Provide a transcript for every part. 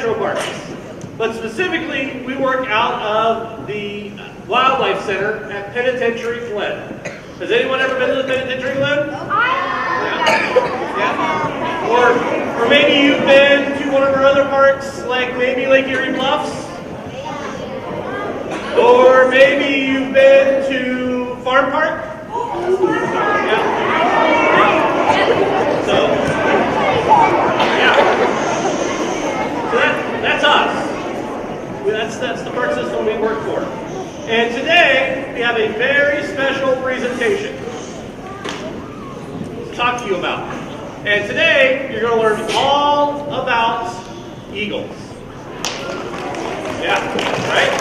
Metropark. But specifically, we work out of the Wildlife Center at Penitentiary Glen. Has anyone ever been to the Penitentiary Glen? Yeah? Or maybe you've been to one of our other parks, like maybe Lake Erie Bluffs? Or maybe you've been to Farm Park? Yeah. So that's us. That's the park system we work for. And today, we have a very special presentation to talk to you about. And today, you're going to learn all about eagles. Yeah, right?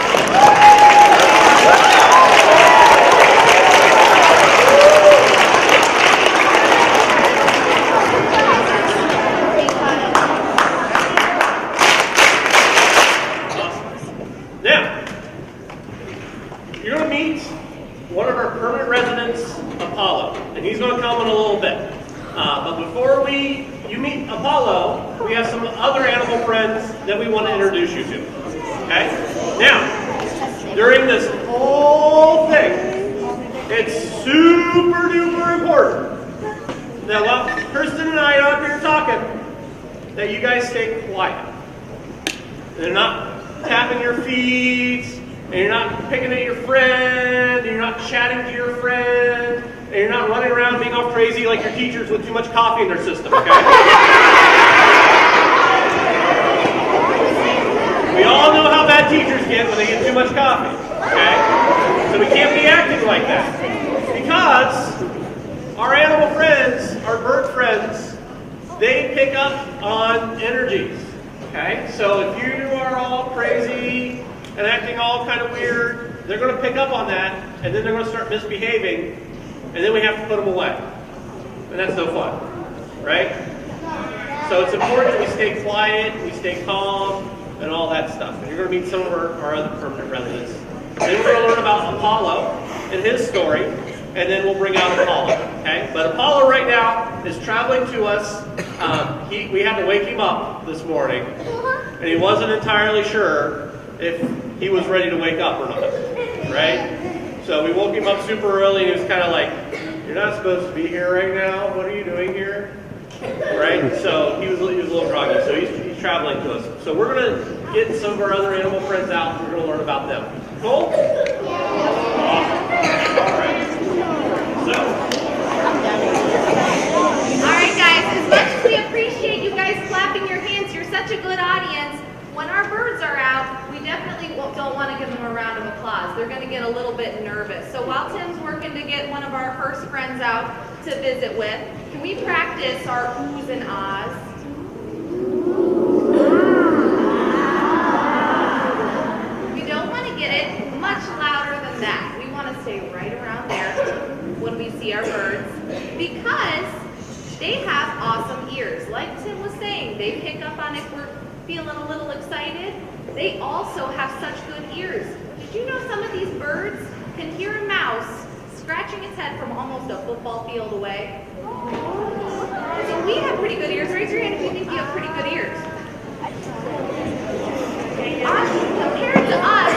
One of our permanent residents, Apollo, and he's going to come in a little bit. But before you meet Apollo, we have some other animal friends that we want to introduce you to. Okay? Now, during this whole thing, it's super duper important that while Kirsten and I are up here talking, that you guys stay quiet. They're not tapping your feet, and you're not picking at your friend, and you're not chatting to your friend, and you're not running around being all crazy like your teachers with too much coffee in their system, okay? We all know how bad teachers get when they get too much coffee, okay? So we can't be acting like that. Because our animal friends, our bird friends, they pick up on energies, okay? So if you are all crazy and acting all kind of weird, they're going to pick up on that, and then they're going to start misbehaving, and then we have to put them away. And that's no fun, right? So it's important that we stay quiet, we stay calm, and all that stuff. And you're going to meet some of our other permanent residents. Then we're going to learn about Apollo and his story, and then we'll bring out Apollo, okay? But Apollo right now is traveling to us. We had to wake him up this morning, and he wasn't entirely sure if he was ready to wake up or not, right? So we woke him up super early, and he was kind of like, "You're not supposed to be here right now. What are you doing here?" Right? So he was a little groggy. So he's traveling to us. So we're going to get some of our other animal friends out, and we're going to learn about them. Cool? Awesome. All right. So. All right, guys. As much as we appreciate you guys clapping your hands, you're such a good audience. When our birds are out, we definitely don't want to give them a round of applause. They're going to get a little bit nervous. So while Tim's working to get one of our first friends out to visit with, can we practice our oohs and ahs? We don't want to get it much louder than that. We want to stay right around there when we see our birds, because they have awesome ears. Like Tim was saying, they pick up on if we're feeling a little excited. They also have such good ears. Did you know some of these birds can hear a mouse scratching its head from almost a football field away? So we have pretty good ears. Raise your hand if you think you have pretty good ears. Compared to us,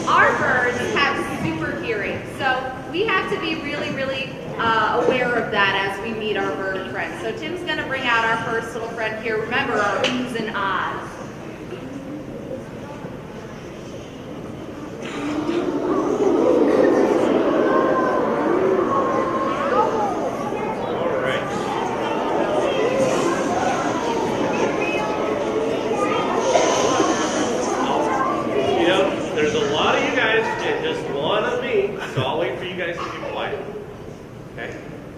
our birds have super hearing. So we have to be really, really aware of that as we meet our bird friends. So Tim's going to bring out our first little friend here. Remember our oohs and ahs.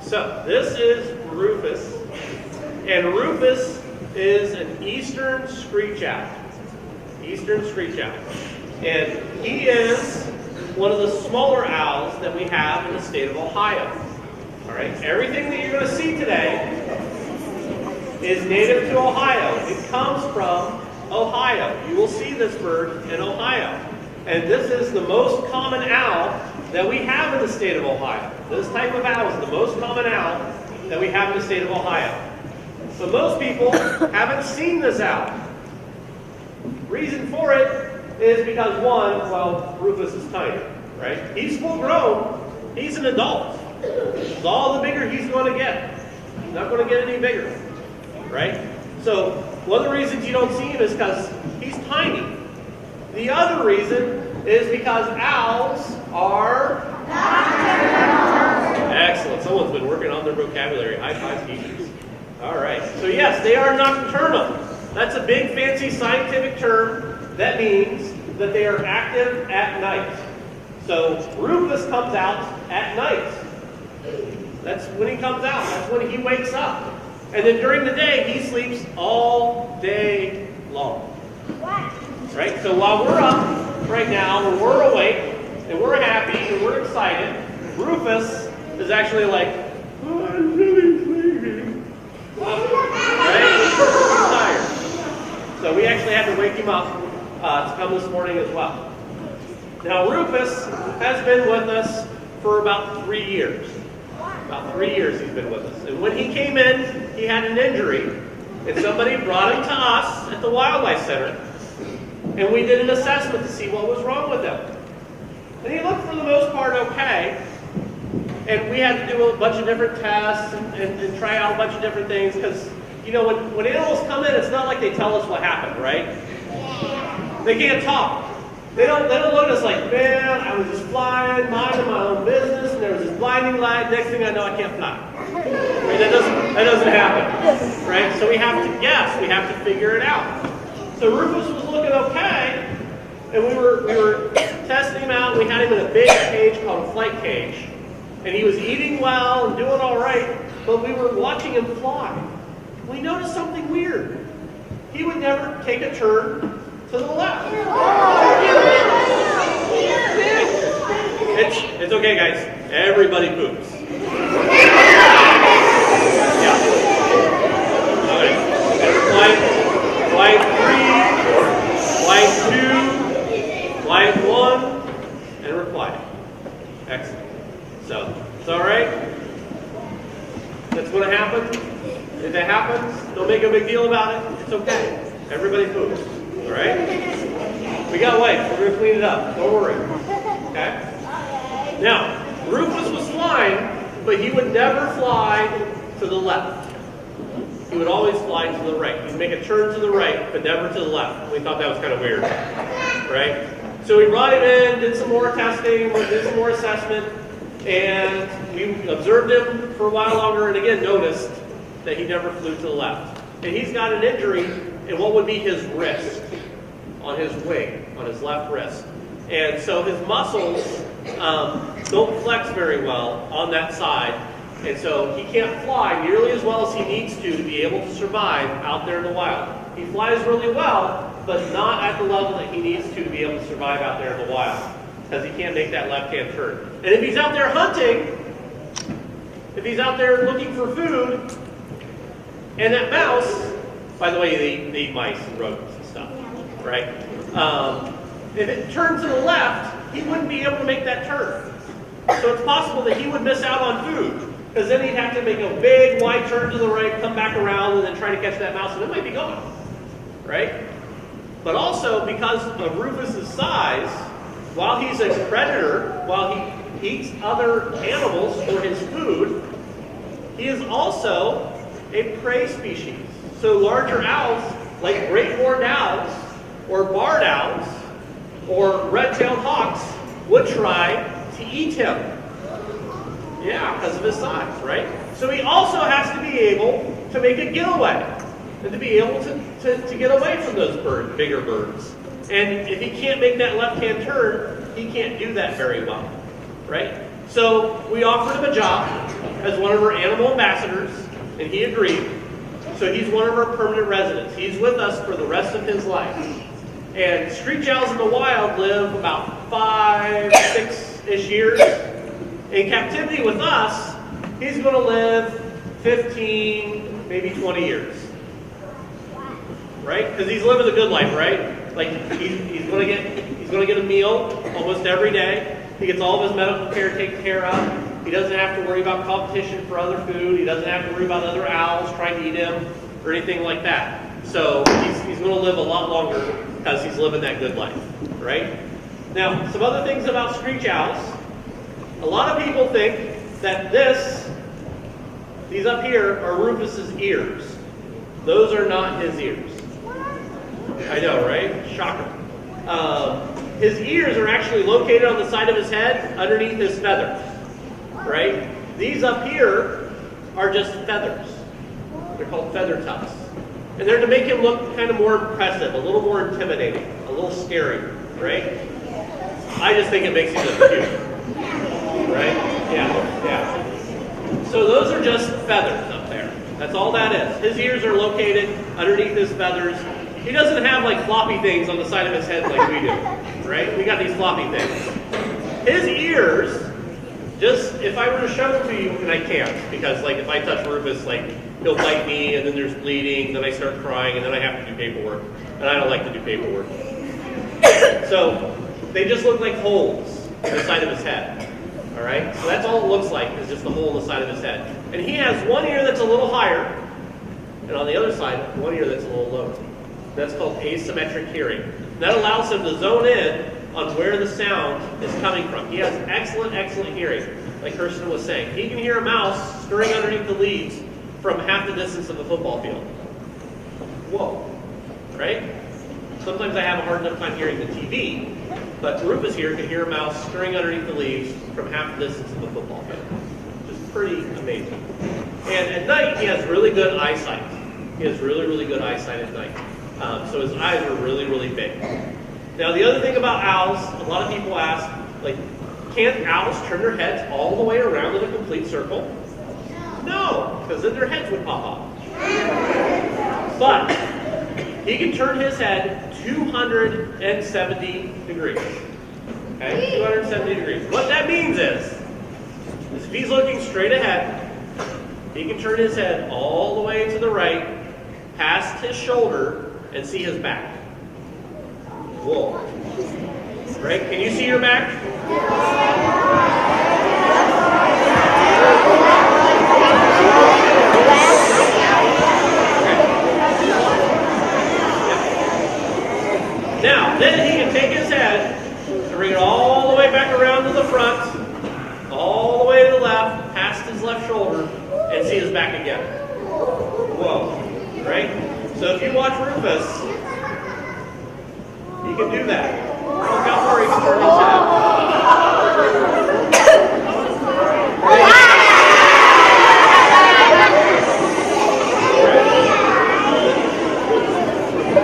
So this is Rufus, and Rufus is an eastern screech owl. Eastern screech owl. And he is one of the smaller owls that we have in the state of Ohio. All right, everything that you're going to see today is native to Ohio. It comes from Ohio. You will see this bird in Ohio. And this is the most common owl that we have in the state of Ohio. This type of owl is the most common owl that we have in the state of Ohio. But most people haven't seen this owl. Reason for it is because one, well, Rufus is tiny, right? He's full grown. He's an adult. So all the bigger he's going to get. He's not going to get any bigger, right? So one of the reasons you don't see him is because he's tiny. The other reason is because owls are nocturnal. Excellent. Someone's been working on their vocabulary. High five, teachers. All right. So yes, they are nocturnal. That's a big, fancy scientific term that means that they are active at night. So Rufus comes out at night. That's when he comes out. That's when he wakes up. And then during the day, he sleeps all day long. Right? So while we're up right now, and we're awake, and we're happy, and we're excited, Rufus is actually like, oh, I'm really sleepy. Right? He's tired. So we actually had to wake him up to come this morning as well. Now Rufus has been with us for about 3 years. About 3 years he's been with us. And when he came in, he had an injury. And somebody brought him to us at the Wildlife Center. And we did an assessment to see what was wrong with him. And he looked for the most part okay. And we had to do a bunch of different tests and try out a bunch of different things. Because, you know, when animals come in, it's not like they tell us what happened, right? They can't talk. They don't look at us like, man, I was just flying, minding my own business, and there was this blinding light. Next thing I know, I can't fly. Right? That doesn't happen, right? So we have to guess. We have to figure it out. So Rufus was looking okay, and we were testing him out. We had him in a big cage called a flight cage, and he was eating well and doing all right. But we were watching him fly. We noticed something weird. He would never take a turn to the left. It's okay, guys. Everybody poops. Yeah. Okay. Flight 3, flight 2, flight 1, and reply. Excellent. So, it's all right. That's going to happen. If it happens, don't make a big deal about it. It's okay. Everybody poops. All right? We got wipes. We're going to clean it up. Don't worry. Okay? Now, Rufus was flying, but he would never fly to the left. He would always fly to the right. He'd make a turn to the right, but never to the left. We thought that was kind of weird. Right? So we brought him in, did some more testing, did some more assessment, and we observed him for a while longer, and again noticed that he never flew to the left. And he's got an injury in what would be his wrist, on his wing, on his left wrist. And so his muscles don't flex very well on that side. And so he can't fly nearly as well as he needs to be able to survive out there in the wild. He flies really well, but not at the level that he needs to be able to survive out there in the wild, because he can't make that left-hand turn. And if he's out there hunting, if he's out there looking for food, and that mouse, by the way, they eat mice and rodents and stuff, right? If it turned to the left, he wouldn't be able to make that turn. So it's possible that he would miss out on food, because then he'd have to make a big wide turn to the right, come back around, and then try to catch that mouse, and it might be gone, right? But also, because of Rufus's size, while he's a predator, while he eats other animals for his food, he is also a prey species. So larger owls, like great horned owls, or barred owls, or red-tailed hawks, would try to eat him. Yeah, because of his size, right? So he also has to be able to make a getaway, and to be able to get away from those bigger birds. And if he can't make that left-hand turn, he can't do that very well, right? So we offered him a job as one of our animal ambassadors, and he agreed. So he's one of our permanent residents. He's with us for the rest of his life. And screech owls in the wild live about 5, 6-ish years. In captivity with us, he's going to live 15, maybe 20 years. Right? Because he's living the good life, right? Like he's going to get a meal almost every day. He gets all of his medical care taken care of. He doesn't have to worry about competition for other food. He doesn't have to worry about other owls trying to eat him or anything like that. So he's going to live a lot longer because he's living that good life, right? Now, some other things about screech owls. A lot of people think that these up here are Rufus's ears. Those are not his ears. I know, right? Shocker. His ears are actually located on the side of his head underneath his feathers, right? These up here are just feathers. They're called feather tufts. And they're to make him look kind of more impressive, a little more intimidating, a little scary, right? I just think it makes him look cute, right? Yeah. So those are just feathers up there. That's all that is. His ears are located underneath his feathers. He doesn't have like floppy things on the side of his head like we do, right? We got these floppy things. His ears, just if I were to show them to you, and I can't, because like if I touch Rufus, like he'll bite me, and then there's bleeding, then I start crying, and then I have to do paperwork, and I don't like to do paperwork. So they just look like holes in the side of his head. All right, so that's all it looks like, is just the hole in the side of his head. And he has one ear that's a little higher, and on the other side, one ear that's a little lower. That's called asymmetric hearing. That allows him to zone in on where the sound is coming from. He has excellent, excellent hearing, like Kirsten was saying. He can hear a mouse scurrying underneath the leaves from half the distance of a football field. Whoa, right? Sometimes I have a hard enough time hearing the TV, but Rufus here can hear a mouse scurrying underneath the leaves from half the distance of a football field. Which is pretty amazing. And at night, he has really good eyesight. He has really, really good eyesight at night. So his eyes are really, really big. Now the other thing about owls, a lot of people ask, like, can't owls turn their heads all the way around in a complete circle? No, because then their heads would pop off. But he can turn his head 270 degrees. Okay, 270 degrees. What that means is if he's looking straight ahead, he can turn his head all the way to the right, past his shoulder, and see his back. Whoa. Right? Can you see your back? Now, then he can take his head and bring it all the way back around to the front, all the way to the left, past his left shoulder, and see his back again. Whoa. Right? So if you watch Rufus, he can do that. Look how far he can turn his head.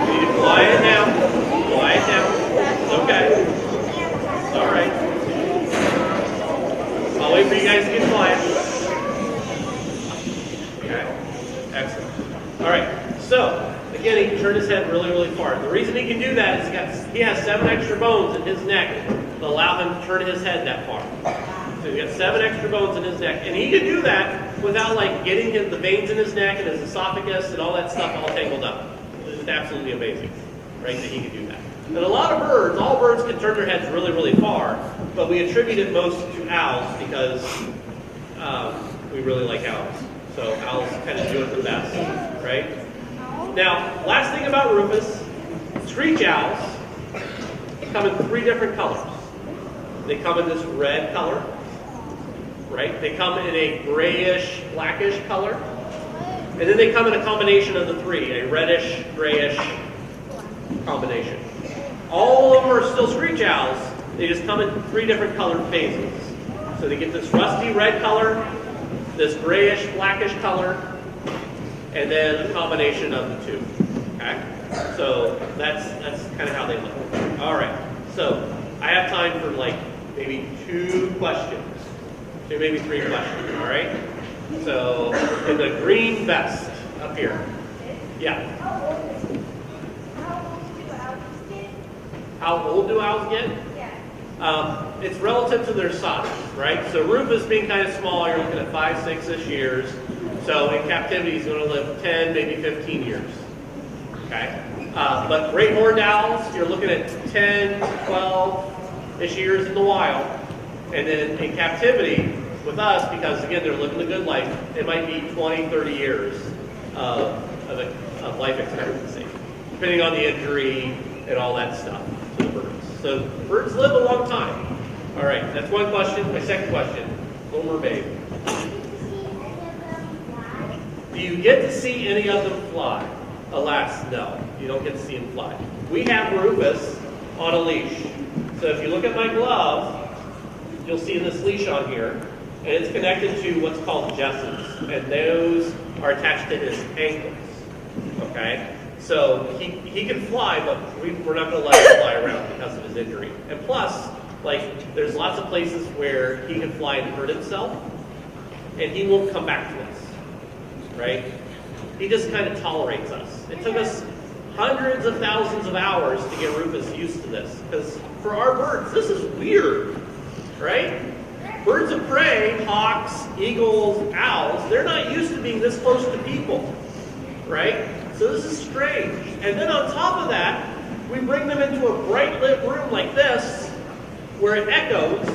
You need to quiet down. Quiet down. It's okay. It's all right. I'll wait for you guys to get quiet. Okay. Excellent. All right. So, again, he can turn his head really, really far. The reason he can do that is he has 7 extra bones in his neck that allow him to turn his head that far. So he's got 7 extra bones in his neck. And he can do that without like getting the veins in his neck and his esophagus and all that stuff all tangled up. It's just absolutely amazing, right, that he can do that. And a lot of birds, all birds can turn their heads really, really far, but we attribute it most to owls because we really like owls. So owls kind of do it the best, right? Now, last thing about Rufus, screech owls come in 3 different colors. They come in this red color, right? They come in a grayish, blackish color. And then they come in a combination of the 3, a reddish, grayish combination. All of them are still screech owls. They just come in 3 different colored phases. So they get this rusty red color, this grayish, blackish color, and then a combination of the 2. Okay? So that's kind of how they look. All right. So I have time for like maybe 2 questions. Maybe 3 questions. All right. So in the green vest up here. Yeah. How old do owls get? It's relative to their size, right? So Rufus being kind of small, you're looking at 5, 6-ish years. So in captivity, he's going to live 10, maybe 15 years. Okay? But great horned owls, you're looking at 10, 12-ish years in the wild. And then in captivity, with us, because again, they're living the good life, it might be 20, 30 years of life expectancy, depending on the injury, and all that stuff to the birds. So birds live a long time. All right, that's one question. My second question, Little Mermaid. Do you get to see any of them fly? Alas, no. You don't get to see them fly. We have Rufus on a leash. So if you look at my glove, you'll see this leash on here, and it's connected to what's called jesses, and those are attached to his ankles. Okay? So he can fly, but we're not going to let him fly around because of his injury. And plus, like, there's lots of places where he can fly and hurt himself, and he won't come back to us. Right? He just kind of tolerates us. It took us hundreds of thousands of hours to get Rufus used to this. Because for our birds, this is weird. Right? Birds of prey, hawks, eagles, owls, they're not used to being this close to people. Right? So this is strange. And then on top of that, we bring them into a bright lit room like this, where it echoes,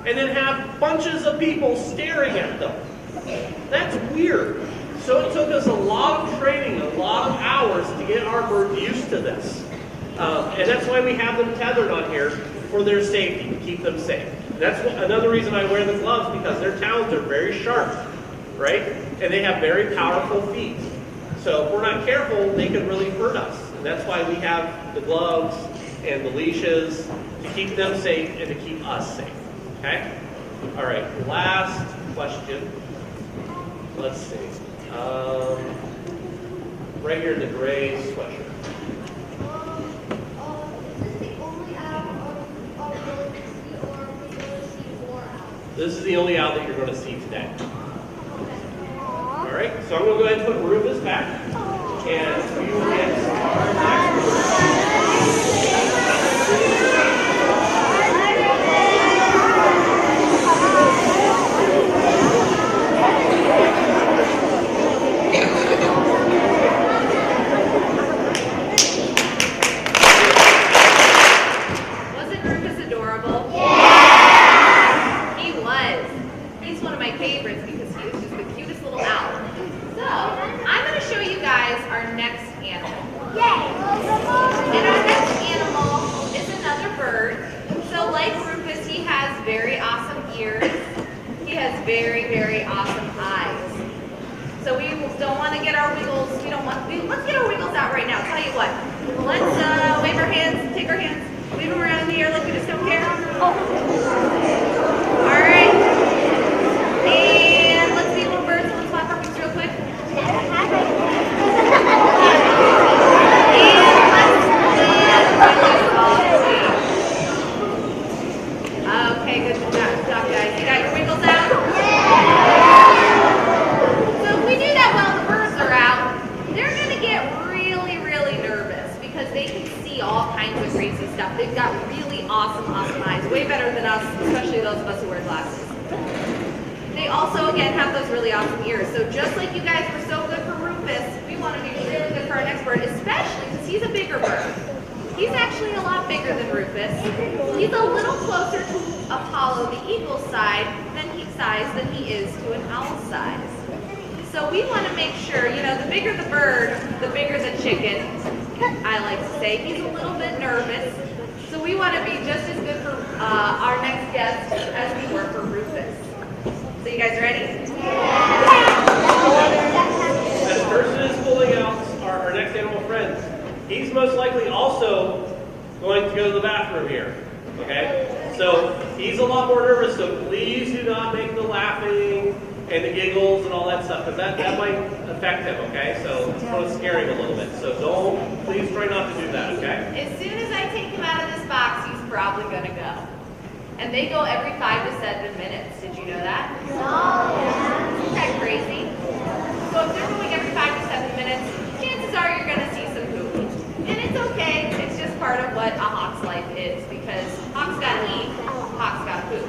and then have bunches of people staring at them. That's weird. So it took us a lot of training, a lot of hours to get our birds used to this. And that's why we have them tethered on here for their safety, to keep them safe. And that's another reason I wear the gloves, because their talons are very sharp, right? And they have very powerful feet. So if we're not careful, they can really hurt us. And that's why we have the gloves and the leashes, to keep them safe and to keep us safe. Okay? All right, last question. Let's see. Right here in the gray sweatshirt. This is the only owl that you're going to see today. All right, so I'm going to go ahead and put Rufus back, and we will get our next bird. Wasn't Rufus adorable? Yeah! He was. He's one of my favorites because he was just the cutest little owl. So, I'm going to show you guys our next animal. Yay! And our next animal is another bird. So like Rufus, he has very awesome ears. He has very, very awesome eyes. So we don't want to get our wiggles, let's get our wiggles out right now. Tell you what, let's wave our hands, take our hands, wave them around in the air like we just don't care. All right. And let's see little birds, let's flap our wings real quick. And let's okay, good job, guys. You got your wiggles out? So if we do that while the birds are out, they're going to get really, really nervous because they can see all kinds of crazy stuff. They've got really awesome eyes, way better than us, especially those of us who wear glasses. They also, again, have those really awesome ears. So just like you guys were so good for Rufus, we want to be really good for our next bird, especially because he's a bigger bird. He's actually a lot bigger than Rufus. He's a little closer to Apollo, the eagle's size than he is to an owl's size. So we want to make sure, the bigger the bird, the bigger the chicken. I like to say he's a little bit nervous. So we want to be just as good for our next guest as we were for Rufus. So you guys ready? As person is pulling out our next animal friends, he's most likely also going to go to the bathroom here. Okay? So he's a lot more nervous, so please do not make the laughing and the giggles and all that stuff, because that might affect him, okay? So it's going to scare him a little bit. So please try not to do that, okay? As soon as I take him out of this box, he's probably going to go. And they go every 5 to 7 minutes. Did you know that? No. Isn't that crazy? So if they're going every 5 to 7 minutes, chances are you're going to see some poop. And it's okay. It's just part of what a hawk's life is, because hawks got to eat, hawks got to poop.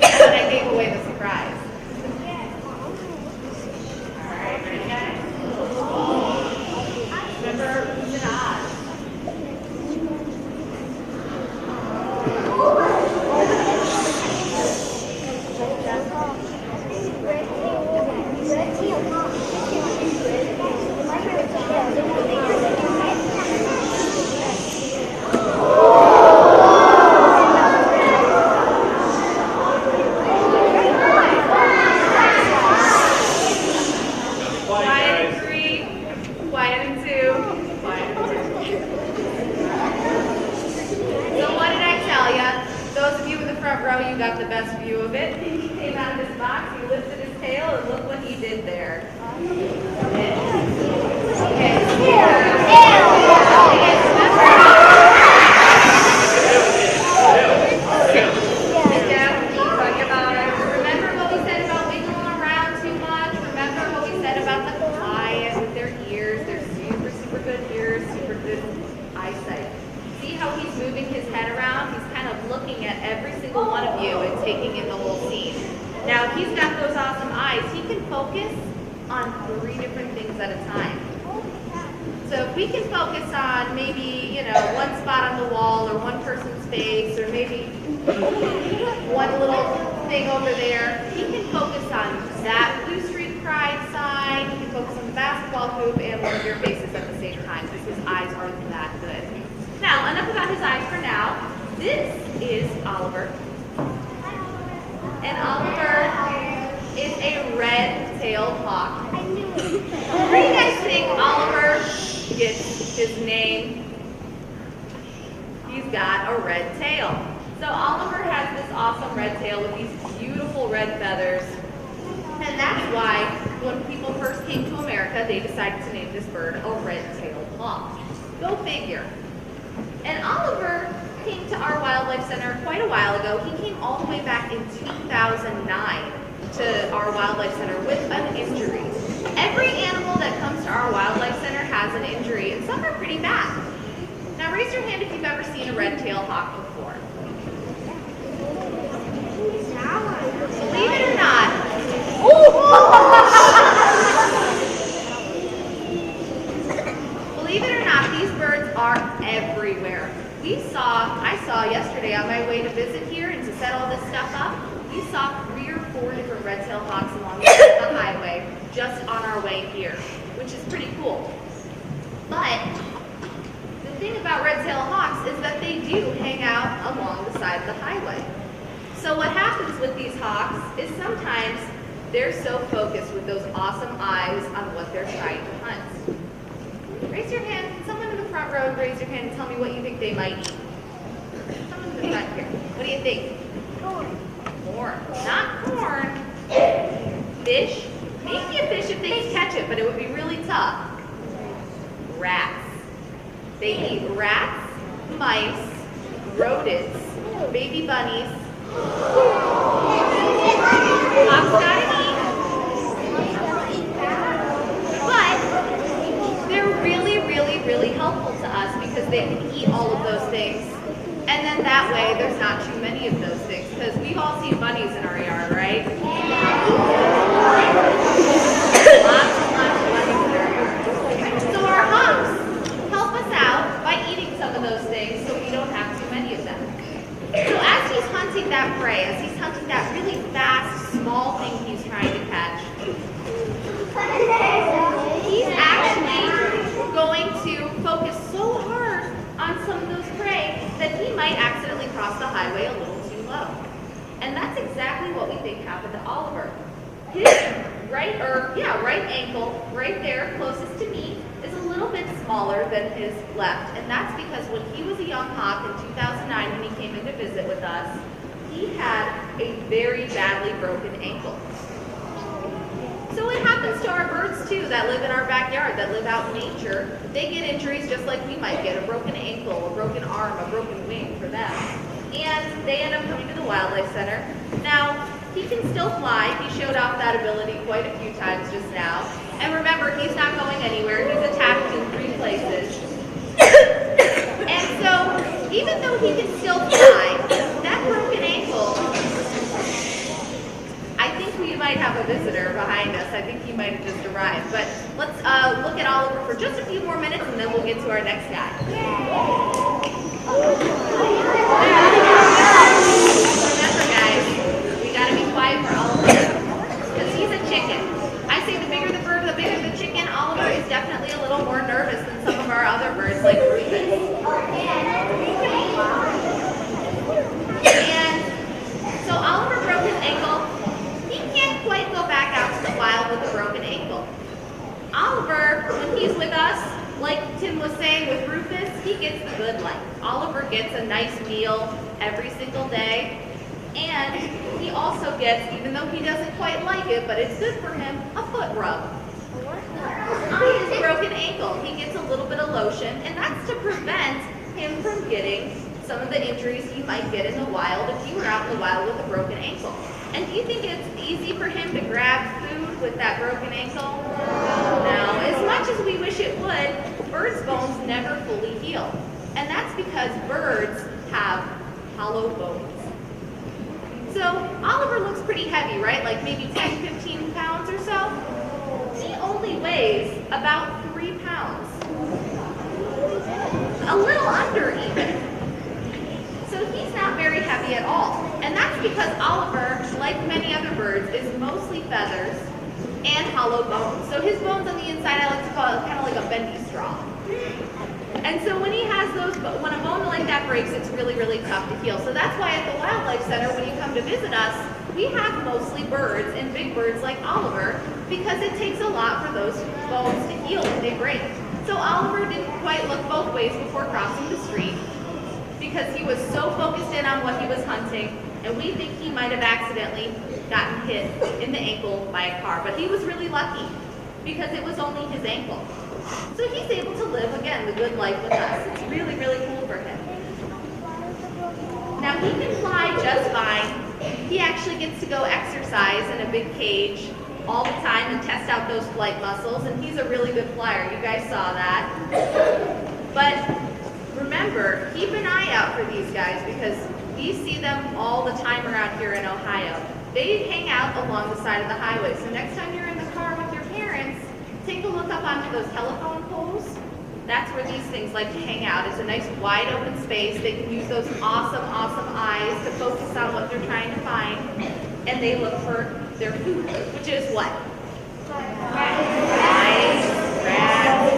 But I gave away the surprise. All right, ready, guys? Remember, who's in Oz? Remember what we said about wiggling around too much? Remember what we said about the quiet with their ears, their super, super good ears, super good eyesight. See how he's moving his head around? He's kind of looking at every single one of you and taking in the whole scene. Now, he's got those awesome eyes. He can focus on 3 different things at a time. So if we can focus on maybe, one spot on the wall or one person's face or maybe one little thing over there, he can focus on that Blue Street Pride sign, he can focus on the basketball hoop and one of your faces at the same time because his eyes are that good. Now, enough about his eyes for now. This is Oliver. And Oliver is a red-tailed hawk. Where do you guys think Oliver gets his name? He's got a red tail. So Oliver has this awesome red tail with these beautiful red feathers. And that's why when people first came to America, they decided to name this bird a red-tailed hawk. Go figure. And Oliver came to our wildlife center quite a while ago. He came all the way back in 2009 to our wildlife center with an injury. Every animal that comes to our wildlife center has an injury, and some are pretty bad. Now raise your hand if you've ever seen a red-tailed hawk before. Believe it or not, believe it or not, these birds are everywhere. I saw yesterday on my way to visit here and to set all this stuff up, we saw 3 or 4 different red-tailed hawks along the highway just on our way here, which is pretty cool. But the thing about red-tailed hawks is that they do hang out along the side of the highway. So what happens with these hawks is sometimes they're so focused with those awesome eyes on what they're trying to hunt. Raise your hand. Someone in the front row, raise your hand and tell me what you think they might eat. Someone in the front here. What do you think? Corn. Corn. Not corn. Fish. Maybe a fish if they can catch it, but it would be really tough. Rats. They eat rats, mice, rodents, baby bunnies. Hawks gotta eat. But they're really, really, really helpful to us because they can eat all of those things. And then that way there's not too many of those things because we've all seen bunnies in our yard, right? Lots and lots of bunnies in our yard. So our hawks help us out by eating some of those things so we don't have too many of them. So as he's hunting that prey, as he's hunting that really fast, small thing he's trying to catch, he's actually going to focus so hard on some of those prey that he might accidentally cross the highway a little too low. And that's exactly what we think happened to Oliver. His right ankle, right there, closest to me, is a little bit smaller than his left. And that's because when he was a young hawk in 2009 when he came in to visit with us, he had a very badly broken ankle. So it happens to our birds too that live in our backyard, that live out in nature. They get injuries just like we might get, a broken ankle, a broken arm, a broken wing for them. And they end up coming to the wildlife center. Now, he can still fly. He showed off that ability quite a few times just now. And remember, he's not going anywhere. He's attached in 3 places. And so, even though he can still fly, that broken ankle, I think we might have a visitor behind us. I think he might have just arrived. But let's look at Oliver for just a few more minutes and then we'll get to our next guy. Remember guys, we gotta be quiet for Oliver because he's a chicken. I say the bigger the bird, the bigger the chicken. Oliver is definitely a little more nervous than some of our other birds like Rufus. And so Oliver broke his ankle. He can't quite go back out to the wild with a broken ankle. Oliver, when he's with us, like Tim was saying with Rufus, he gets the good life. Oliver gets a nice meal every single day. And he also gets, even though he doesn't quite like it, but it's good for him, a foot rub. lotion, and that's to prevent him from getting some of the injuries he might get in the wild if he were out in the wild with a broken ankle. And do you think it's easy for him to grab food with that broken ankle? No. As much as we wish it would, birds' bones never fully heal. And that's because birds have hollow bones. So Oliver looks pretty heavy, right? Like maybe 10, 15 pounds or so. He only weighs about 3 pounds. A little under even. So he's not very heavy at all. And that's because Oliver, like many other birds, is mostly feathers and hollow bones. So his bones on the inside, I like to call it kind of like a bendy straw. And so when he has those, when a bone like that breaks, it's really, really tough to heal. So that's why at the Wildlife Center, when you come to visit us, we have mostly birds and big birds like Oliver, because it takes a lot for those bones to heal when they break. So Oliver didn't quite look both ways before crossing the street, because he was so focused in on what he was hunting, and we think he might have accidentally gotten hit in the ankle by a car. But he was really lucky, because it was only his ankle. So he's able to live, again, the good life with us. It's really, really cool for him. Now, he can fly just fine. He actually gets to go exercise in a big cage all the time and test out those flight muscles, and he's a really good flyer. You guys saw that. But remember, keep an eye out for these guys, because we see them all the time around here in Ohio. They hang out along the side of the highway. So next time you're in the car with your parents, take a look up onto those telephone poles. That's where these things like to hang out. It's a nice wide open space. They can use those awesome, awesome eyes to focus on what they're trying to find. And they look for their food, which is what? Mice, rats,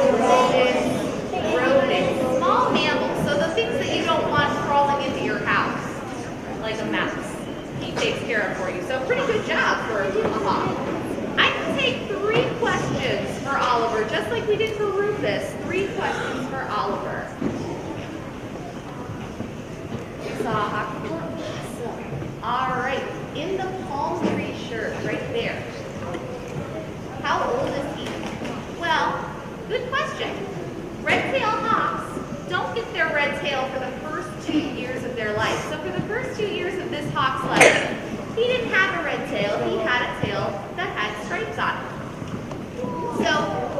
rodents, small mammals. So the things that you don't want crawling into your house, like a mouse. He takes care of for you. So pretty good job for a hawk. I can take 3 questions for Oliver, just like we did for Rufus. 3 questions for Oliver. You saw a hawk before? All right, in the palm tree shirt, right there. How old is he? Well, good question. Red-tailed hawks don't get their red tail for the first 2 years of their life. So for the first 2 years of this hawk's life, he didn't have a red tail, he had a tail that had stripes on it. So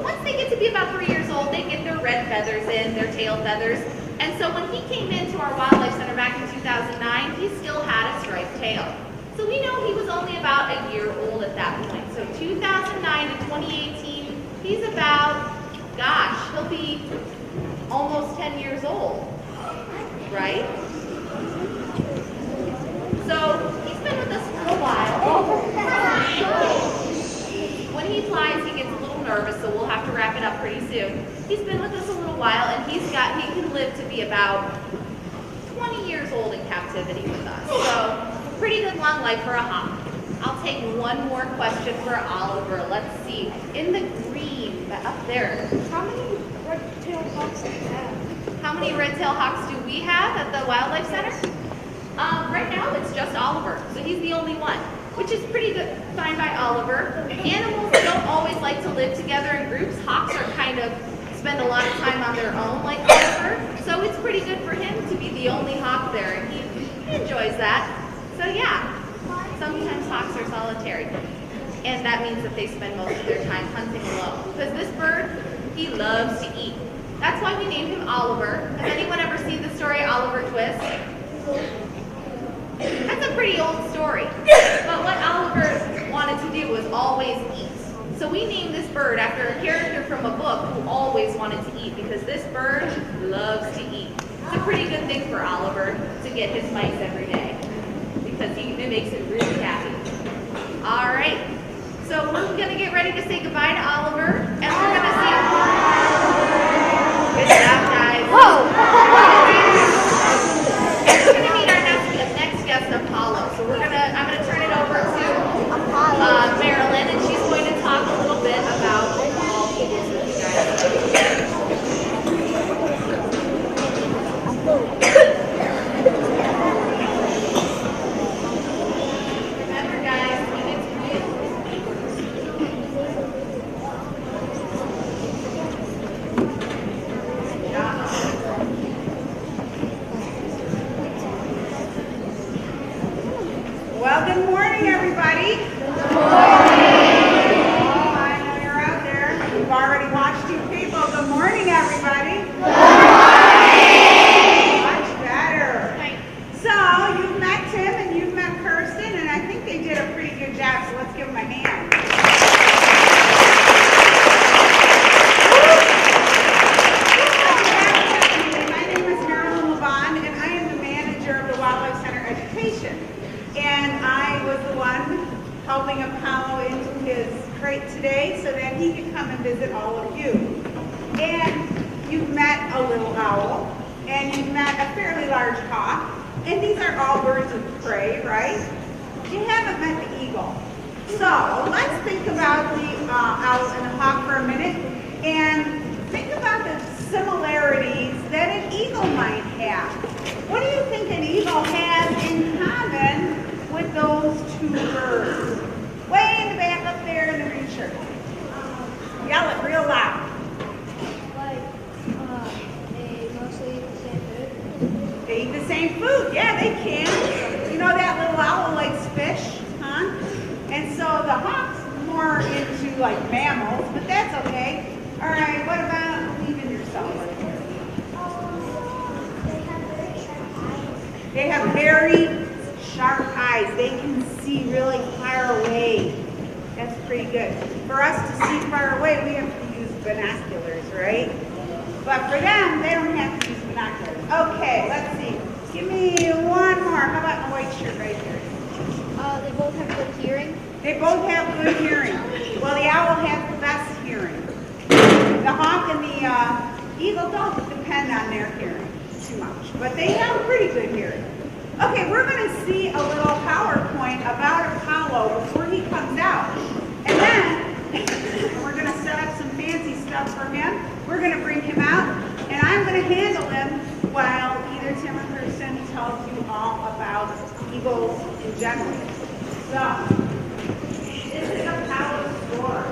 once they get to be about 3 years old, they get their red feathers in, their tail feathers. And so when he came into our Wildlife Center back in 2009, he still had a striped tail. So we know he was only about a year old at that point. So 2009 to 2018, he's about, gosh, he'll be almost 10 years old, right? So he's been with us for a while. When he flies, he gets a little nervous, so we'll have to wrap it up pretty soon. He's been with us a little while, and he can live to be about 20 years old in captivity with us. So pretty good long life for a hawk. I'll take one more question for Oliver. Let's see. In the green, up there. How many red-tailed hawks do you have? How many red-tailed hawks do we have at the Wildlife Center? Right now, it's just Oliver, so he's the only one, which is pretty good, fine by Oliver. Animals don't always like to live together in groups. Hawks are kind of spend a lot of time on their own, like Oliver, so it's pretty good for him to be the only hawk there, and he enjoys that. So yeah, sometimes hawks are solitary, and that means that they spend most of their time hunting alone, because this bird, he loves to eat. That's why we named him Oliver. Has anyone ever seen the story Oliver Twist? That's a pretty old story. But what Oliver wanted to do was always eat. So we named this bird after a character from a book who always wanted to eat, because this bird loves to eat. It's a pretty good thing for Oliver to get his mice every day, because it makes him really happy. All right. So we're going to get ready to say goodbye to Oliver, and we're going to see him. Good job, guys. We're going to meet our next guest, Apollo. So I'm going to turn it over to Marilyn, and she's going to talk a little bit about all he is with you guys. Remember, guys, when it's real, me to come and visit all of you. And you've met a little owl, and you've met a fairly large hawk, and these are all birds of prey, right? You haven't met the eagle. So let's think about the owl and the hawk for a minute, and think about the similarities that an eagle might have. What do you think an eagle has in common with those two birds? Way in the back up there in the green shirt. Yell it real loud. They mostly eat the same food. They eat the same food. Yeah, they can. You know that little owl likes fish, huh? And so the hawk's more into like mammals, but that's okay. All right, what about believing yourself? They have very sharp eyes. They have very sharp eyes. They can see really far away. That's pretty good. For us to see far away, we have to use binoculars, right? But for them, they don't have to use binoculars. Okay, let's see. Give me one more. How about the white shirt right here? They both have good hearing. They both have good hearing. Well, the owl has the best hearing. The hawk and the eagle don't depend on their hearing too much, but they have pretty good hearing. Okay, we're going to see a little PowerPoint about Apollo before he comes out. And then we're going to set up some fancy stuff for him. We're going to bring him out, and I'm going to handle him while either Tim or Kirsten tells you all about eagles in general. So, this is Apollo's door.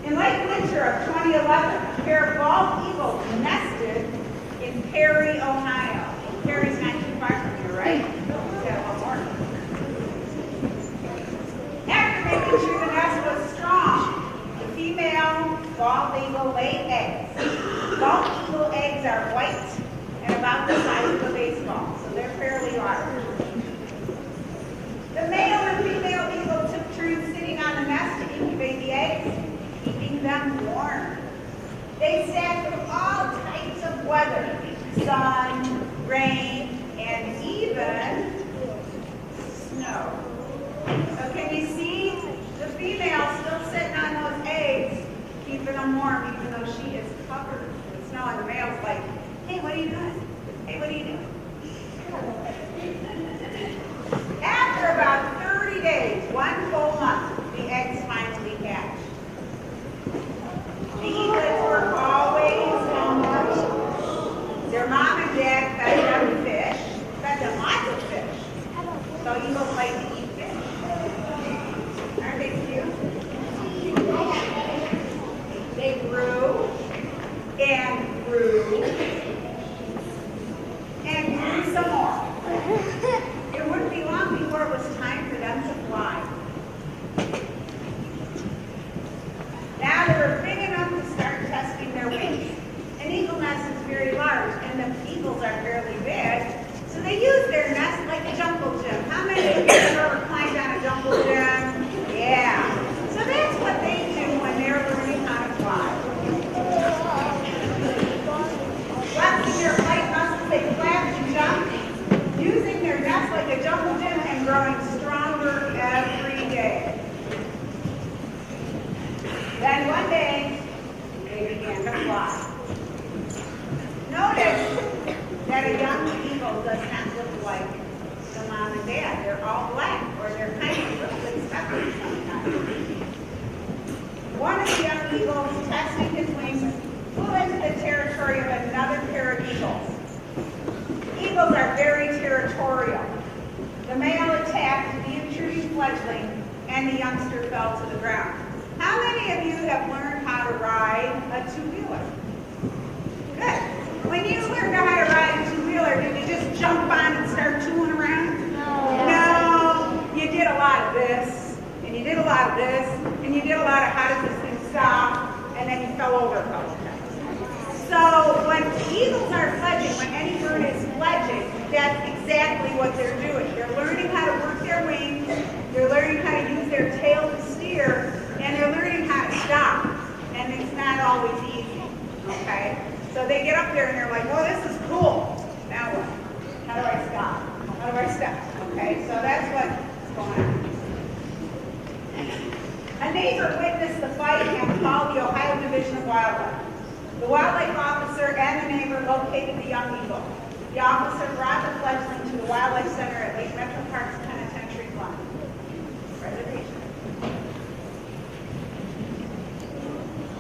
In late winter of 2011, a pair of bald eagles nested in Perry, Ohio. Perry's not too far from here, right? After making sure the nest was strong, the female bald eagle laid eggs. Bald eagle eggs are white and about the size of a baseball, so they're fairly large. The male and female eagle took turns sitting on the nest to incubate the eggs, keeping them warm. They sat through all types of weather, sun, rain, and even snow. So can you see the female still sitting on those eggs, keeping them warm, even though she is covered with snow, and the male's like, hey, what are you doing? Hey, what are you doing? After about 30 days, one full month, the eggs finally hatched. The eaglets were always hungry. Their mom and dad fed them fish, fed them lots of fish. So eagles like to eat fish. Aren't they cute? They grew and grew and grew some more. It wouldn't be long before it was time for them to fly. Now they were big enough to start testing their wings. An eagle nest is very large, and the eagles are fairly big, so they use their nest like a jungle gym. How many of you have ever climbed on a jungle gym? Yeah. So that's what they do when they're learning how to fly. Flexing their flight muscles, they flap and jump, using their nest like a jungle gym and growing stronger every day. Then one day, they began to fly. Notice that a young eagle does not look like the mom and dad. They're all black, or they're kind of a little bit speckled sometimes. One of the young eagles, testing his wings, flew into the territory of another pair of eagles. Eagles are very territorial. The male attacked the intruding fledgling, and the youngster fell to the ground. How many of you have learned how to ride a two-wheeler? Good. When you learned how to ride a two-wheeler, did you just jump on and start tooling around? No. You did a lot of this, and you did a lot of this, and you did a lot of how does this thing stop? he fell over a couple times. So when eagles are fledging, when any bird is fledging, that's exactly what they're doing. They're learning how to work their wings, they're learning how to use their tail to steer, and they're learning how to stop. And it's not always easy, okay? So they get up there and they're like, oh, this is cool. Now what? How do I stop? How do I stop? Okay, so that's what's going on. A neighbor witnessed the fight and called the Ohio Division of Wildlife. The wildlife officer and the neighbor located the young eagle. The officer brought the fledgling to the Wildlife Center at Lake Metropark's Penitentiary Club Reservation.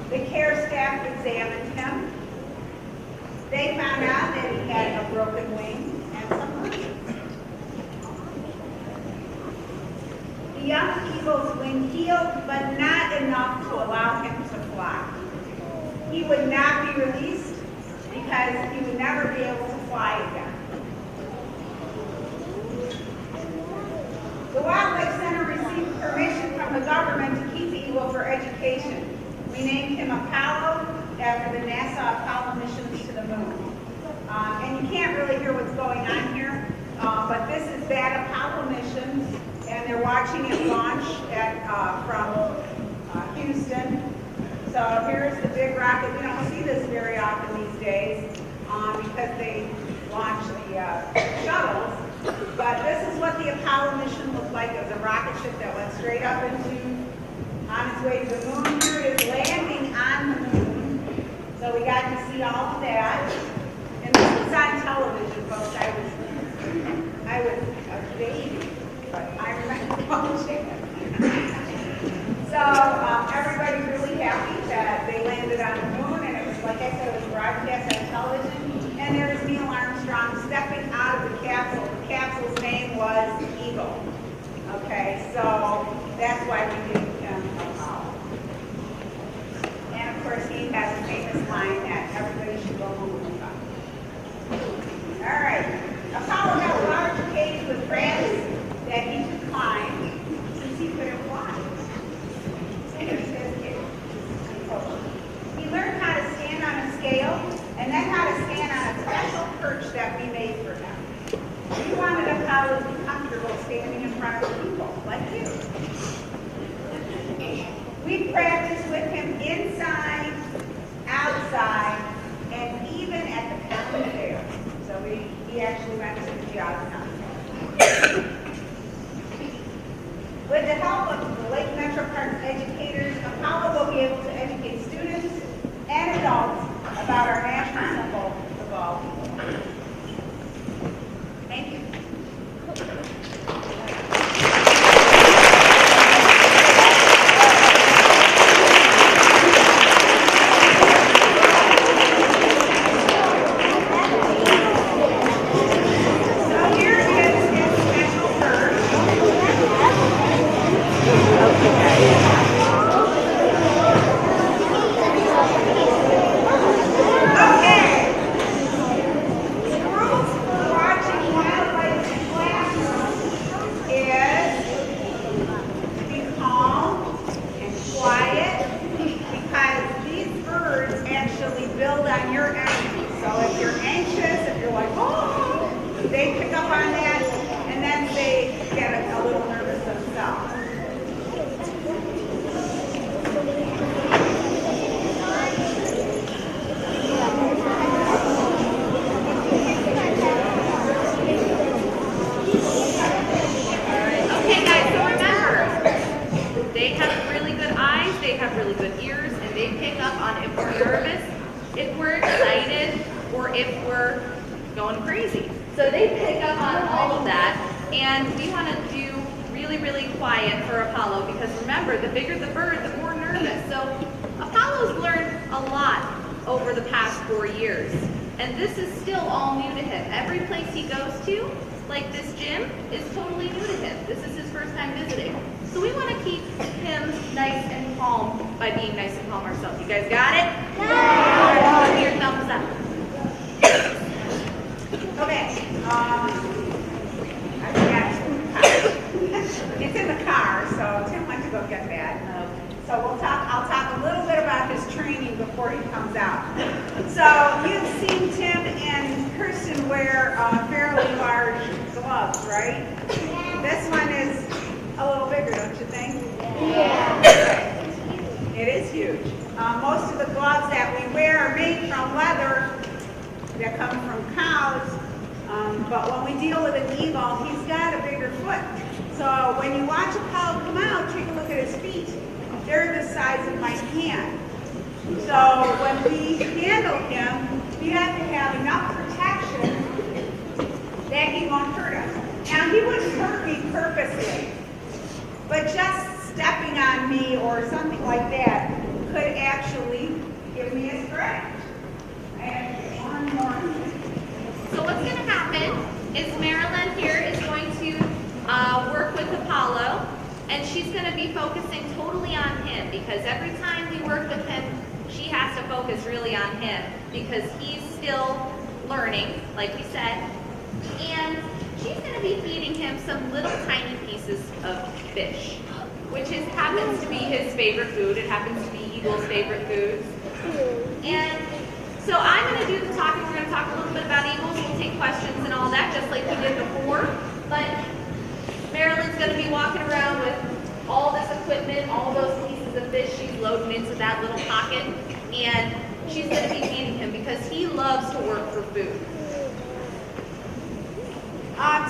The care staff examined him. They found out that he had a broken wing and some bruises. The young eagle's wing healed, but not enough to allow him to fly. He would not be released because he would never be able to fly again. The Wildlife Center received permission from the government to keep the eagle for education. We named him Apollo after the NASA Apollo missions to the moon. And you can't really hear what's going on here, but this is that Apollo mission, and they're watching it launch from Houston. So here's the big rocket. We don't see this very often these days because they launch the shuttles. But this is what the Apollo mission looked like. It was a rocket ship that went straight up on its way to the moon. Here it is landing on the moon. So we got to see all of that. And this was on television, folks. I was a baby, but I remember watching it. So everybody's really happy that they landed on the moon, and it was, like I said, it was broadcast on television. And there's Neil Armstrong stepping out of the capsule. The capsule's name was Eagle. Okay, so that's why we named him Apollo. And of course, he has a famous line that everybody should go home with him. All right, Apollo had a large cage with ramps that he could climb since he couldn't fly. Here's his cage. He learned how to stand on a scale and then how to stand on a special perch that we made for him. We wanted Apollo to be comfortable standing in front of people like you. We practiced with him inside, outside, and even at the county fair. So he actually went to the Geauga County. With the help of the Lake Metropark educators, Apollo will be able to educate students and adults about our national symbol, the bald eagle. Thank you. And this is still all new to him. Every place he goes to, like this gym, is totally new to him. This is his first time visiting. So we want to keep him nice and calm by being nice and calm ourselves. You guys got it? Yeah. Give me your thumbs up. Okay. I've got food pouch. It's in the car, so Tim went to go get that. So I'll talk a little bit about his training before before he comes out. So you've seen Tim and Kirsten wear fairly large gloves, right? This one is a little bigger, don't you think? Yeah. It is huge. Most of the gloves that we wear are made from leather that come from cows. But when we deal with an eagle, he's got a bigger foot. So when you watch a cow come out, take a look at his feet. They're the size of my hand. So when we handle him, we have to have enough protection that he won't hurt us. Now, he wouldn't hurt me purposely, but just stepping on me or something like that could actually give me a scratch. And one more. So what's going to happen is Marilyn here is going to work with Apollo, and she's going to be focusing totally on him, because every time we work with him, she has to focus really on him because he's still learning, like we said, and she's going to be feeding him some little tiny pieces of fish, which happens to be his favorite food. It happens to be Eagle's favorite foods. And so I'm going to do the talking. We're going to talk a little bit about eagles. We'll take questions and all that, just like we did before. But Marilyn's going to be walking around with all this equipment, all those pieces of fish she's loading into that little pocket. And she's going to be feeding him because he loves to work for food.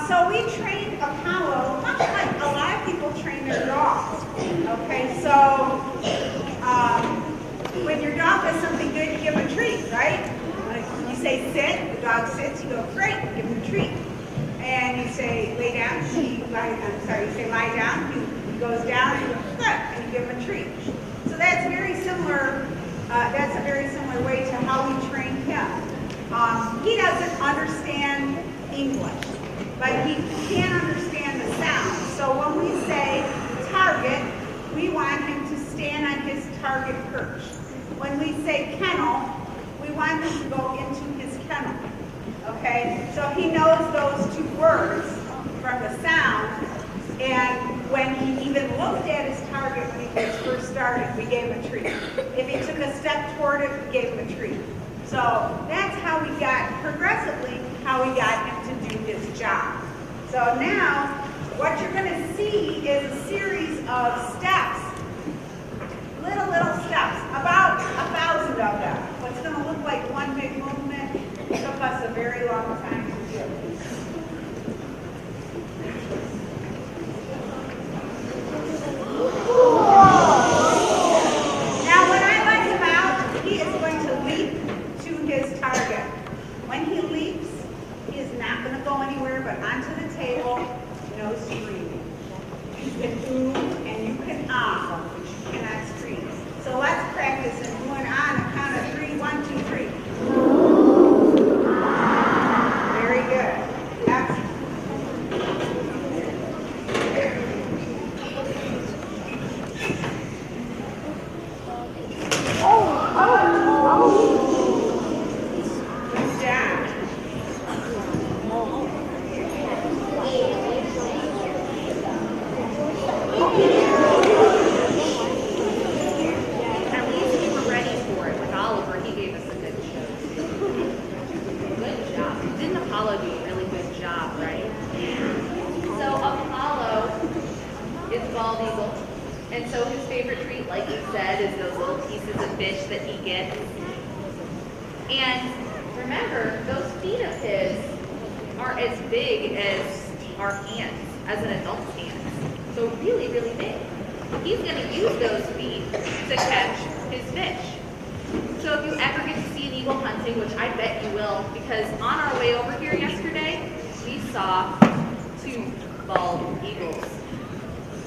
So we trained Apollo, much like a lot of people train their dogs. Okay, so when your dog does something good, you give him a treat, right? Like you say sit, the dog sits, you go great, give him a treat. And you say lay down, you say lie down, he goes down, and you go good, and you give him a treat. So that's very similar. That's a very similar way to how we train him. He doesn't understand English, but he can understand the sound. So when we say target, we want him to stand on his target perch. When we say kennel, we want him to go into his kennel. Okay? So he knows those two words from the sound. And when he even looked at his target when he first started, we gave him a treat. If he took a step toward it, we gave him a treat. So that's how we got, progressively, how we got him to do his job. So now, what you're going to see is a series of steps. Little steps, about 1,000 of them. What's going to look like one big movement took us a very long time to do. Now, when I let him out, he is going to leap to his target. When he leaps, he is not going to go anywhere but onto the table, no screaming. You can ooh and you can ah, but you cannot scream. So let's practice and going on a count of 3. 1, 2, 3. Very good. Excellent. Good job. At least we were ready for it. With Oliver, he gave us a good show. Good job. Didn't Apollo do a really good job, right? So Apollo is a bald eagle. And so his favorite treat, like he said, is those little pieces of fish that he gets. And remember, those feet of his are as big as our hands, as an adult's hands. So really, really big. He's going to use those feet to catch his fish. So if you ever get to see an eagle hunting, which I bet you will, because on our way over here yesterday, we saw 2 bald eagles.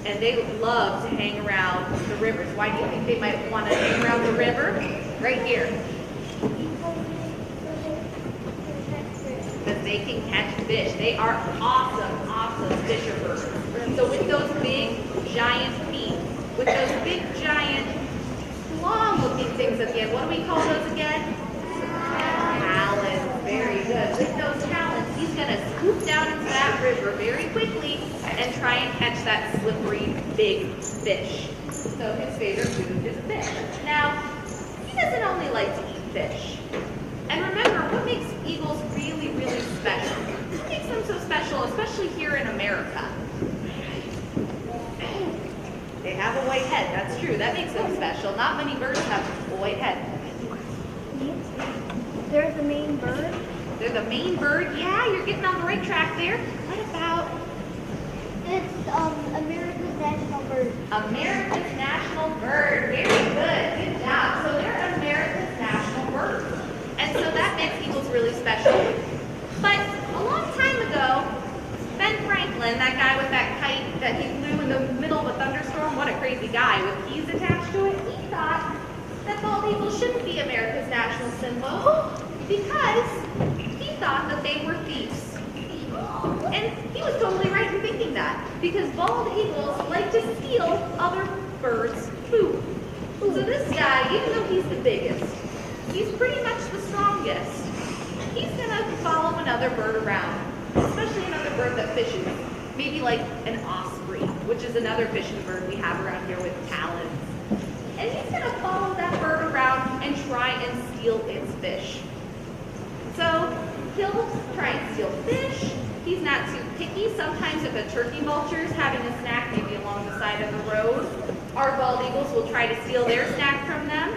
And they love to hang around the rivers. Why do you think they might want to hang around the river? Right here. Because they can catch fish. They are awesome fisher birds. So with those big, giant feet, with those big, giant, long-looking things again, what do we call those again? Talons. Very good. With those talons, he's going to scoop down into that river very quickly and try and catch that slippery, big fish. So his favorite food is fish. Now, he doesn't only like to eat fish. And remember, what makes eagles really, really special? What makes them so special, especially here in America? They have a white head, that's true. That makes them special. Not many birds have a white head. They're the main bird. They're the main bird? Yeah, you're getting on the right track there. What about It's America's national bird. America's national bird? Very good. Good job. So they're America's national bird. And so that makes eagles really special. But a long time ago, Ben Franklin, that guy with that kite that he flew in the middle of a thunderstorm, what a crazy guy with keys attached to it, he thought that bald eagles shouldn't be America's national symbol because he thought that they were thieves. And he was totally right in thinking that because bald eagles like to steal other birds' food. So this guy, even though he's the biggest, he's pretty much the strongest. He's gonna follow another bird around, especially another bird that fishes, maybe like an osprey, which is another fishing bird we have around here with talons. And he's gonna follow that bird around and try and steal its fish. So he'll try and steal fish. He's not too picky. Sometimes if a turkey vulture is having a snack maybe along the side of the road, our bald eagles will try to steal their snack from them.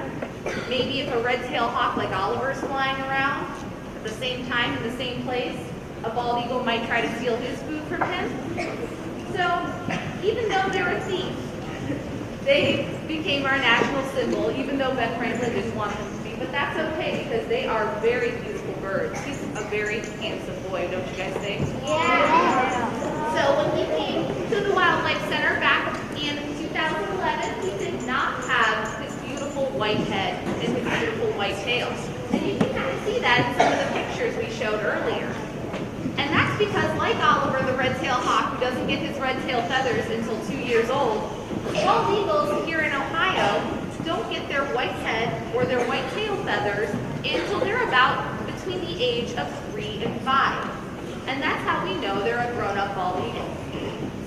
Maybe if a red-tailed hawk like Oliver's flying around at the same time in the same place, a bald eagle might try to steal his food from him. So even though they're a thief, they became our national symbol, even though Ben Franklin didn't want them to be. But that's okay because they are very beautiful birds. He's a very handsome boy, don't you guys think? Yeah. So when he came to the Wildlife Center back in 2011, he did not have his beautiful white head and his beautiful white tail. And you can kind of see that in some of the pictures we showed earlier. And that's because, like Oliver the red-tailed hawk, who doesn't get his red-tailed feathers until 2 years old, bald eagles here in Ohio don't get their white head or their white tail feathers until they're about between the age of 3 and 5. And that's how we know they're a grown-up bald eagle.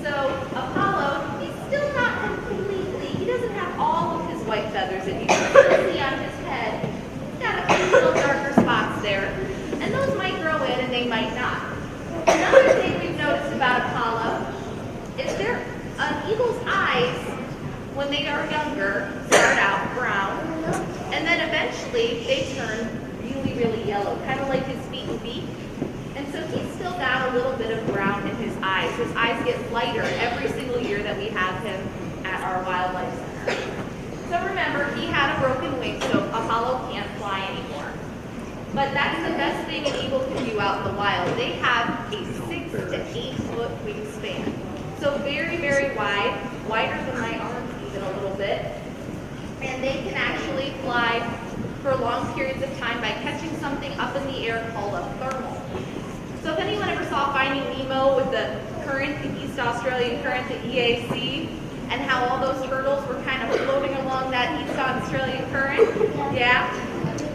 So Apollo, he's still not completely, he doesn't have all of his white feathers that you can see on his head. He's got a few little darker spots there. And those might grow in and they might not. Another thing we've noticed about Apollo is an eagle's eyes, when they are younger, start out brown, and then eventually they turn really, really yellow, kind of like his feet and beak. And so he's still got a little bit of brown in his eyes. His eyes get lighter every single year that we have him at our wildlife center. So remember, he had a broken wing, so Apollo can't fly anymore. But that's the best thing an eagle can do out in the wild. They have a 6 to 8 foot wingspan. So very, very wide, wider than my arms even a little bit. And they can actually fly for long periods of time by catching something up in the air called a thermal. So if anyone ever saw Finding Nemo with the current, the East Australian current, the EAC, and how all those turtles were kind of floating along that East Australian current, yeah?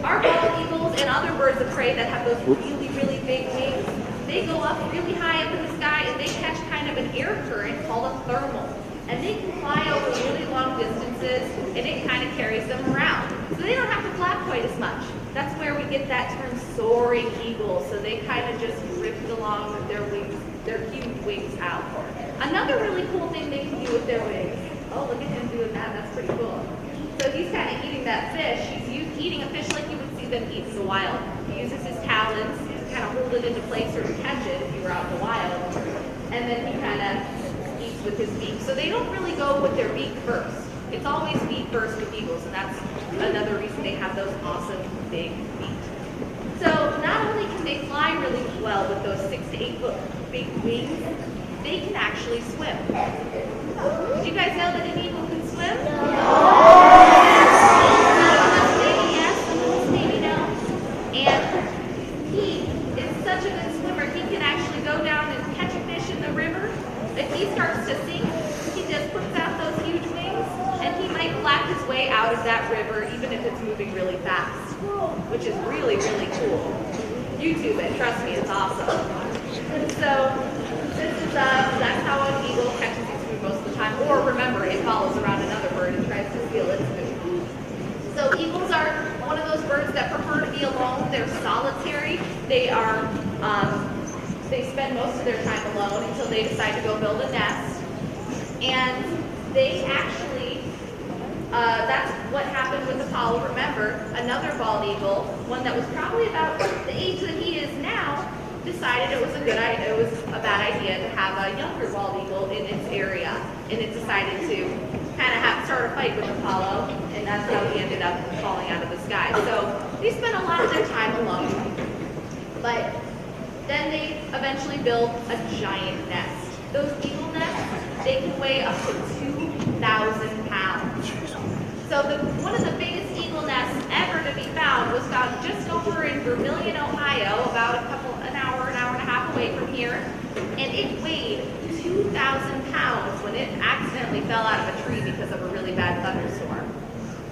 Our bald eagles and other birds of prey that have those really, really big wings, they go up really high up in the sky and they catch kind of an air current called a thermal. And they can fly over really long distances and it kind of carries them around. So they don't have to flap quite as much. That's where we get that term soaring eagle. So they kind of just drift along with their wings, their huge wings out. Another really cool thing they can do with their wings. Oh, look at him doing that. That's pretty cool. So he's kind of eating that fish. He's eating a fish like you would see them eat in the wild. He uses his talons to kind of hold it into place or to catch it if you were out in the wild. And then he kind of eats with his beak. So they don't really go with their beak first. It's always feet first with eagles, and that's another reason they have those awesome big feet. So not only can they fly really well with those 6 to 8 foot big wings, they can actually swim. Did you guys know that an eagle can swim? And he is such a good swimmer, he can actually go down and catch a fish in the river. If he starts to sink, he just puts out those huge wings, and he might flap his way out of that river, even if it's moving really fast, which is really, really cool. YouTube it, trust me, it's awesome. So that's how an eagle catches its food most of the time. Or remember, it follows around another bird and tries to steal its food. So eagles are one of those birds They are, they spend most of their time alone until they decide to go build a nest. And they actually, that's what happened with Apollo. Remember, another bald eagle, one that was probably about the age that he is now, decided it was a bad idea to have a younger bald eagle in its area, and it decided to kind of start a fight with Apollo, and that's how he ended up falling out of the sky. So they spent a lot of their time alone, but then they eventually built a giant nest. Those eagle nests, they can weigh up to 2,000 pounds. So one of the biggest eagle nests ever to be found was found just over in Vermilion, Ohio, about an hour and a half away from here. And it weighed 2,000 pounds when it accidentally fell out of a tree because of a really bad thunderstorm.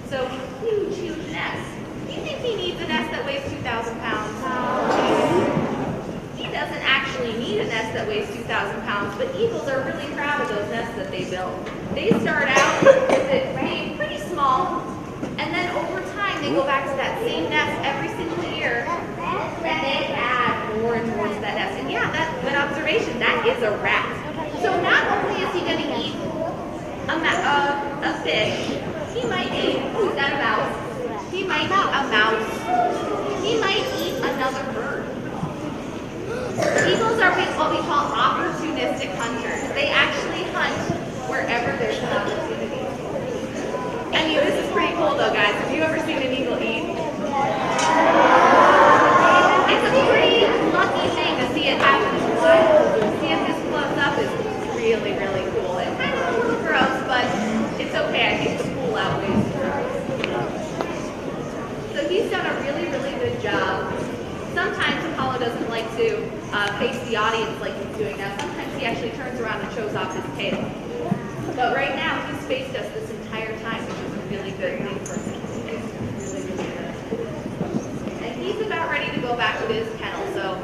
So huge, huge nest. Do you think he needs a nest that weighs 2,000 pounds? He doesn't actually need a nest that weighs 2,000 pounds, but eagles are really proud of those nests that they build. They start out with it being pretty small, and then over time they go back to that same nest every single year, and they add more and more to that nest. And yeah, that's a good observation. That is a rat. So not only is he going to eat a fish, he might eat, he's got a mouse, he might eat a mouse, he might eat another bird. Eagles are what we call opportunistic hunters. They actually hunt wherever there's an opportunity. I mean, this is pretty cool though, guys. Have you ever seen an eagle eat? It's a pretty lucky thing to see it happen in the wild. To see it this close up is really, really cool. It's kind of a little gross, but it's okay. I think the cool outweighs the gross. So he's done a really, really good job. Sometimes Apollo doesn't like to face the audience like he's doing now. Sometimes he actually turns around and shows off his tail. But right now, he's faced us this entire time, which is a really good thing for him. Really, really good. And he's about ready to go back to his kennel, so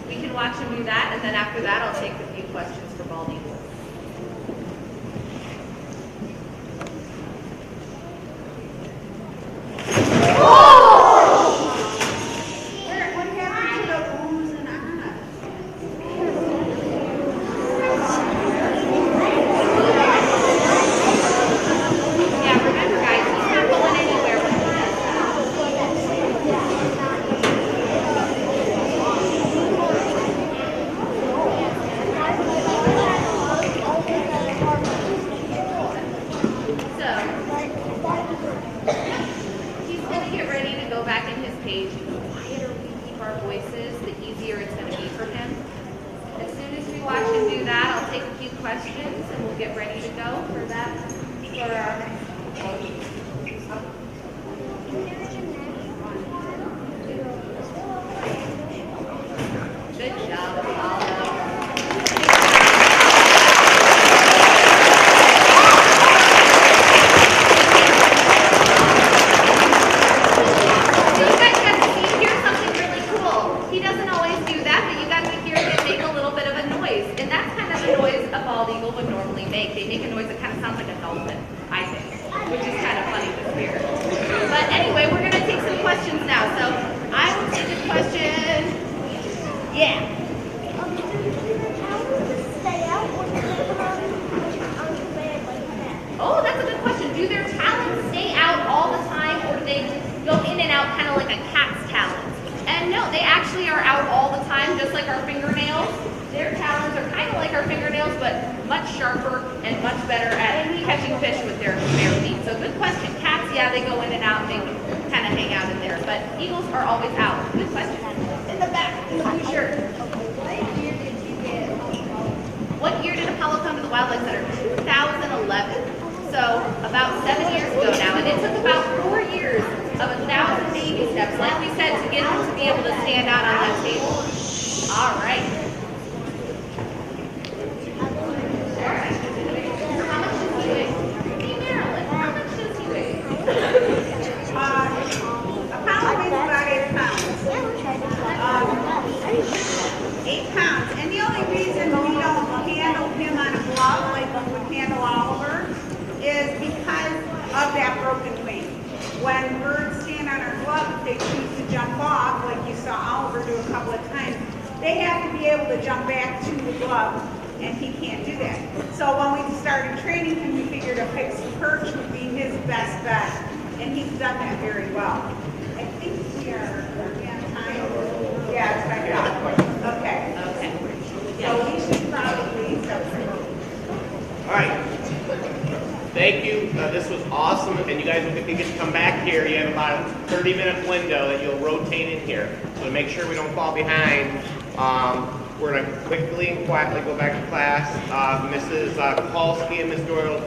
we can watch him do that, and then after that, I'll take a few questions for bald eagles. When birds stand on our glove, if they choose to jump off, like you saw Oliver do a they have to be able to jump back to the glove, and he can't do that. So when we started training him, we figured a fixed perch would be his best bet, and he's done that very well. I think we are on time. Yeah, it's back up. Okay. Okay. So we should probably separate. All right. Thank you. This was awesome. And you guys, if you can come back here, you have about a 30-minute window that you'll rotate in here. So to make sure we don't fall behind, we're going to quickly and quietly go back to class. Mrs. Kowalski and Ms. Doyle.